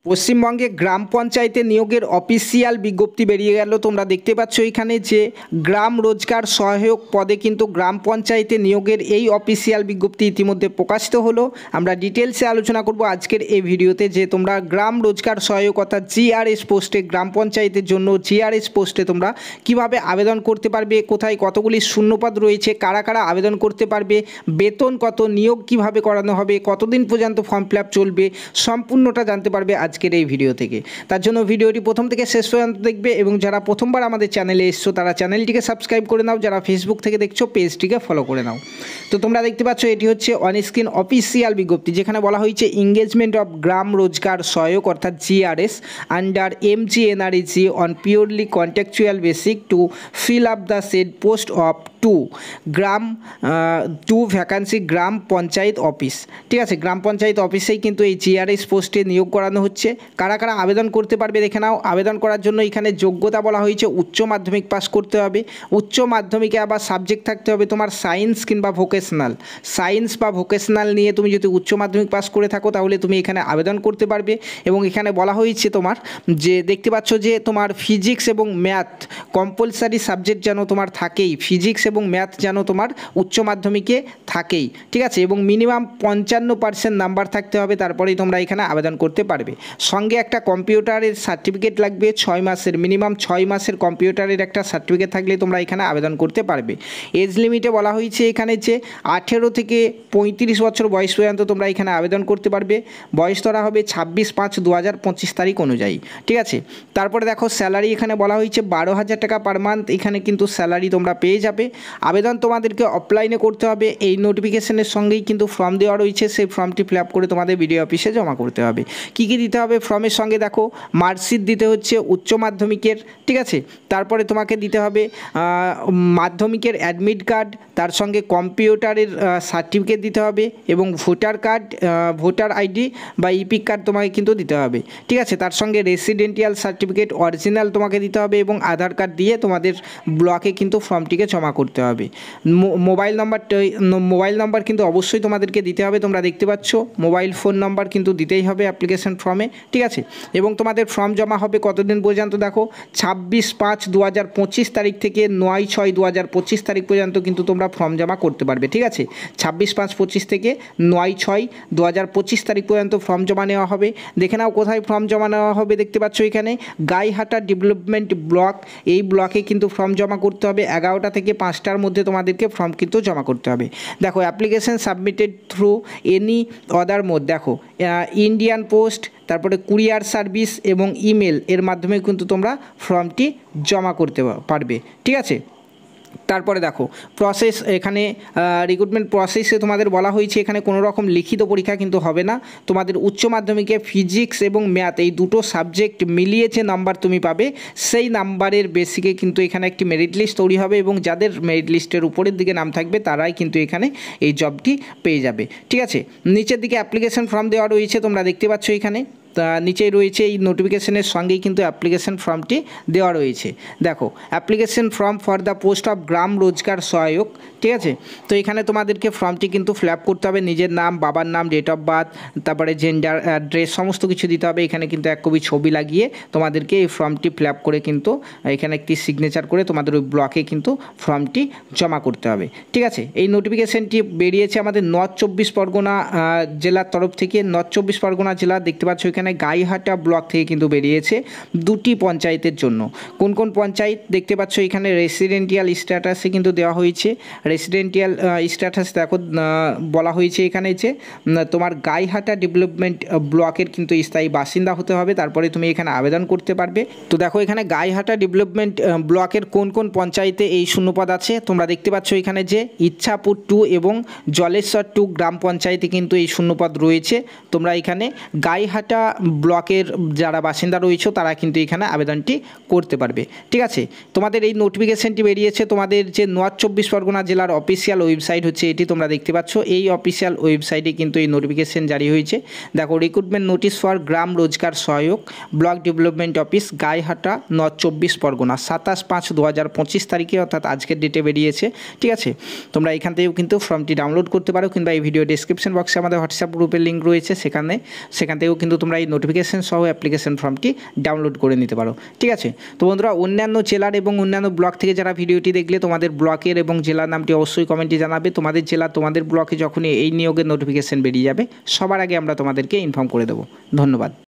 পশ্চিমবঙ্গে গ্রাম পঞ্চায়েতে নিয়োগের অফিসিয়াল বিজ্ঞপ্তি বেরিয়ে গেল। তোমরা দেখতে পাচ্ছ এখানে যে গ্রাম রোজগার সহায়ক পদে কিন্তু গ্রাম পঞ্চায়েতে নিয়োগের এই অফিসিয়াল বিজ্ঞপ্তি ইতিমধ্যে প্রকাশিত হলো। আমরা ডিটেলসে আলোচনা করব আজকের এই ভিডিওতে যে তোমরা গ্রাম রোজগার সহায়ক অর্থাৎ জিআরএস পোস্টে, গ্রাম পঞ্চায়েতের জন্য জিআরএস পোস্টে তোমরা কিভাবে আবেদন করতে পারবে, কোথায় কতগুলি শূন্যপদ রয়েছে, কারা কারা আবেদন করতে পারবে, বেতন কত, নিয়োগ কিভাবে করানো হবে, কতদিন পর্যন্ত ফর্ম ফিল আপ চলবে, সম্পূর্ণটা জানতে পারবে আজকের এই ভিডিও থেকে। তার জন্য ভিডিওটি প্রথম থেকে শেষ পর্যন্ত দেখবে এবং যারা প্রথমবার আমাদের চ্যানেলে এসছো তারা চ্যানেলটিকে সাবস্ক্রাইব করে নাও, যারা ফেসবুক থেকে দেখছো পেজটিকে ফলো করে নাও। তো তোমরা দেখতে পাচ্ছ এটি হচ্ছে অন স্ক্রিন অফিসিয়াল বিজ্ঞপ্তি, যেখানে বলা হয়েছে এঙ্গেজমেন্ট অফ গ্রাম রোজগার সহায়ক অর্থাৎ GRS under MGNREG on purely contractual basic to fill up the said post of two vacancy গ্রাম পঞ্চায়েত অফিস। ঠিক আছে, গ্রাম পঞ্চায়েত অফিসেই কিন্তু এই জিআরএস পোস্টে নিয়োগ করানো হচ্ছে। কারা কারা আবেদন করতে পারবে দেখে নাও। আবেদন করার জন্য এখানে যোগ্যতা বলা হয়েছে উচ্চ মাধ্যমিক পাস করতে হবে। উচ্চ মাধ্যমিকে আবার সাবজেক্ট থাকতে হবে তোমার সায়েন্স কিংবা ভোকেশনাল। সায়েন্স বা ভোকেশনাল নিয়ে তুমি যদি উচ্চ মাধ্যমিক পাস করে থাকো তাহলে তুমি এখানে আবেদন করতে পারবে। এবং এখানে বলা হয়েছে তোমার যে দেখতে পাচ্ছ যে তোমার ফিজিক্স এবং ম্যাথ কম্পালসারি সাবজেক্ট যেন তোমার থাকেই, ফিজিক্স এবং ম্যাথ যেন তোমার উচ্চ মাধ্যমিকে থাকেই। ঠিক আছে, এবং মিনিমাম 55% নাম্বার থাকতে হবে, তারপরেই তোমরা এখানে আবেদন করতে পারবে। সঙ্গে একটা কম্পিউটারের সার্টিফিকেট লাগবে 6 মাসের, মিনিমাম 6 মাসের কম্পিউটারের একটা সার্টিফিকেট থাকলে তোমরা এখানে আবেদন করতে পারবে। এজ লিমিটে বলা হয়েছে এখানে যে 18 থেকে 35 বছর বয়স পর্যন্ত তোমরা এখানে আবেদন করতে পারবে। বয়স ধরা হবে 26/5/2025 তারিখ অনুযায়ী। ঠিক আছে, তারপরে দেখো স্যালারি এখানে বলা হয়েছে 12,000 টাকা পার মান্থ এখানে কিন্তু স্যালারি তোমরা পেয়ে যাবে। আবেদন তোমাদেরকে অফলাইনে করতে হবে। এই নোটিফিকেশনের সঙ্গেই কিন্তু ফর্ম দেওয়া রয়েছে, সেই ফর্মটি ফিল আপ করে তোমাদের বিডিও অফিসে জমা করতে হবে। কী কী দিতে হবে ফর্মের সঙ্গে দেখো, মার্কশিট দিতে হচ্ছে উচ্চ মাধ্যমিকের। ঠিক আছে, তারপরে তোমাকে দিতে হবে মাধ্যমিকের অ্যাডমিট কার্ড, তার সঙ্গে কম্পিউটারের সার্টিফিকেট দিতে হবে এবং ভোটার কার্ড, ভোটার আইডি বা ইপিক কার্ড তোমাকে কিন্তু দিতে হবে। ঠিক আছে, তার সঙ্গে রেসিডেন্টিয়াল সার্টিফিকেট অরিজিনাল তোমাকে দিতে হবে এবং আধার কার্ড দিয়ে তোমাদের ব্লকে কিন্তু ফর্মটিকে জমা করতে হবে। মোবাইল নাম্বার কিন্তু অবশ্যই তোমাদেরকে দিতে হবে। তোমরা দেখতে পাচ্ছ মোবাইল ফোন নাম্বার কিন্তু দিতেই হবে অ্যাপ্লিকেশন ফর্মে। ঠিক আছে, এবং তোমাদের ফর্ম জমা হবে কতদিন পর্যন্ত দেখো, 26/5/2025 তারিখ থেকে 9/6/2025 তারিখ পর্যন্ত কিন্তু তোমরা ফর্ম জমা করতে পারবে। ঠিক আছে, 26/5/25 থেকে 9/6/2025 তারিখ পর্যন্ত ফর্ম জমা নেওয়া হবে। দেখে নাও কোথায় ফর্ম জমা নেওয়া হবে, দেখতে পাচ্ছ এখানে গাইহাটা ডেভেলপমেন্ট ব্লক, এই ব্লকে কিন্তু ফর্ম জমা করতে হবে। 11টা থেকে 5টার মধ্যে তোমাদেরকে ফর্ম কিন্তু জমা করতে হবে। দেখো application submitted through any other mode, দেখো ইন্ডিয়ান পোস্ট, তারপরে কুরিয়ার সার্ভিস এবং ইমেল এর মাধ্যমে কিন্তু তোমরা ফর্মটি জমা করতে পারবে। ঠিক আছে, তারপরে দেখো প্রসেস, এখানে রিক্রুটমেন্ট প্রসেসে তোমাদের বলা হয়েছে এখানে কোনো রকম লিখিত পরীক্ষা কিন্তু হবে না। তোমাদের উচ্চ মাধ্যমিকে ফিজিক্স এবং ম্যাথ এই দুটো সাবজেক্ট মিলিয়ে যে নাম্বার তুমি পাবে সেই নাম্বারের বেসিকে কিন্তু এখানে একটি মেরিট লিস্ট তৈরি হবে এবং যাদের মেরিট লিস্টের উপরের দিকে নাম থাকবে তারাই কিন্তু এখানে এই জবটি পেয়ে যাবে। ঠিক আছে, নিচের দিকে অ্যাপ্লিকেশন ফর্ম দেওয়া রয়েছে, তোমরা দেখতে পাচ্ছ এখানে নিচেই রয়েছে এই নোটিফিকেশনের সঙ্গেই কিন্তু অ্যাপ্লিকেশন ফর্মটি দেওয়া রয়েছে। দেখো application form for the post of গ্রাম রোজগার সহায়ক। ঠিক আছে, তো এখানে তোমাদেরকে ফর্মটি কিন্তু ফিল আপ করতে হবে, নিজের নাম, বাবার নাম, ডেট অফ বার্থ, তারপরে জেন্ডার, অ্যাড্রেস সমস্ত কিছু দিতে হবে। এখানে কিন্তু এক কপি ছবি লাগিয়ে তোমাদেরকে এই ফর্মটি ফিল আপ করে কিন্তু এখানে একটি সিগনেচার করে তোমাদের ওই ব্লকে কিন্তু ফর্মটি জমা করতে হবে। ঠিক আছে, এই নোটিফিকেশনটি বেরিয়েছে আমাদের নর্থ 24 পরগনা জেলার তরফ থেকে। নর্থ 24 পরগনা জেলা দেখতে পাচ্ছ এখানে গাইহাটা ব্লক থেকে কিন্তু বেরিয়েছে দুটি পঞ্চায়েতের জন্য। কোন কোন পঞ্চায়েত দেখতে পাচ্ছ এখানে রেসিডেন্টিয়াল স্ট্যাটাসে কিন্তু দেওয়া হয়েছে। রেসিডেন্টিয়াল স্ট্যাটাস দেখো বলা হয়েছে এখানে যে তোমার গাইহাটা ডেভেলপমেন্ট ব্লকের কিন্তু স্থায়ী বাসিন্দা হতে হবে, তারপরে তুমি এখানে আবেদন করতে পারবে। তো দেখো এখানে গাইহাটা ডেভেলপমেন্ট ব্লকের কোন কোন পঞ্চায়েতে এই শূন্যপদ আছে তোমরা দেখতে পাচ্ছ এখানে যে ইচ্ছাপুর 2 এবং জলেশ্বর 2 গ্রাম পঞ্চায়েতে কিন্তু এই শূন্যপদ রয়েছে। তোমরা এখানে গাইহাটা ব্লকের যারা বাসিন্দা রয়েছে তারা কিন্তু এখানে আবেদনটি করতে পারবে। ঠিক আছে, তোমাদের এই নোটিফিকেশনটি বেরিয়েছে তোমাদের যে নর্থ 24 পরগনা জেলার অফিসিয়াল ওয়েবসাইট হচ্ছে এটি, তোমরা দেখতে পাচ্ছ এই অফিসিয়াল ওয়েবসাইটে কিন্তু এই নোটিফিকেশন জারি হয়েছে। দেখো রিক্রুটমেন্ট নোটিশ ফর গ্রাম রোজগার সহায়ক block development office Gaighata north 24 Pargana 27/5/2025 তারিখে অর্থাৎ আজকের ডেটে বেরিয়েছে। ঠিক আছে, তোমরা এখান থেকেও কিন্তু ফর্মটি ডাউনলোড করতে পারো কিংবা এই ভিডিও ডেসক্রিপশন বক্সে আমাদের হোয়াটসঅ্যাপ গ্রুপের লিঙ্ক রয়েছে, সেখান থেকেও কিন্তু তোমরা এই নোটিফিকেশন সহ অ্যাপ্লিকেশন ফর্মটি ডাউনলোড করে নিতে পারো। ঠিক আছে, তো বন্ধুরা অন্যান্য জেলার এবং অন্যান্য ব্লক থেকে যারা ভিডিওটি দেখলে তোমাদের ব্লকের এবং জেলার নামটি অবশ্যই কমেন্টে জানাবে। তোমাদের জেলা তোমাদের ব্লকে যখনই এই নিয়োগের নোটিফিকেশন বেরিয়ে যাবে সবার আগে আমরা তোমাদেরকে ইনফর্ম করে দেবো। ধন্যবাদ।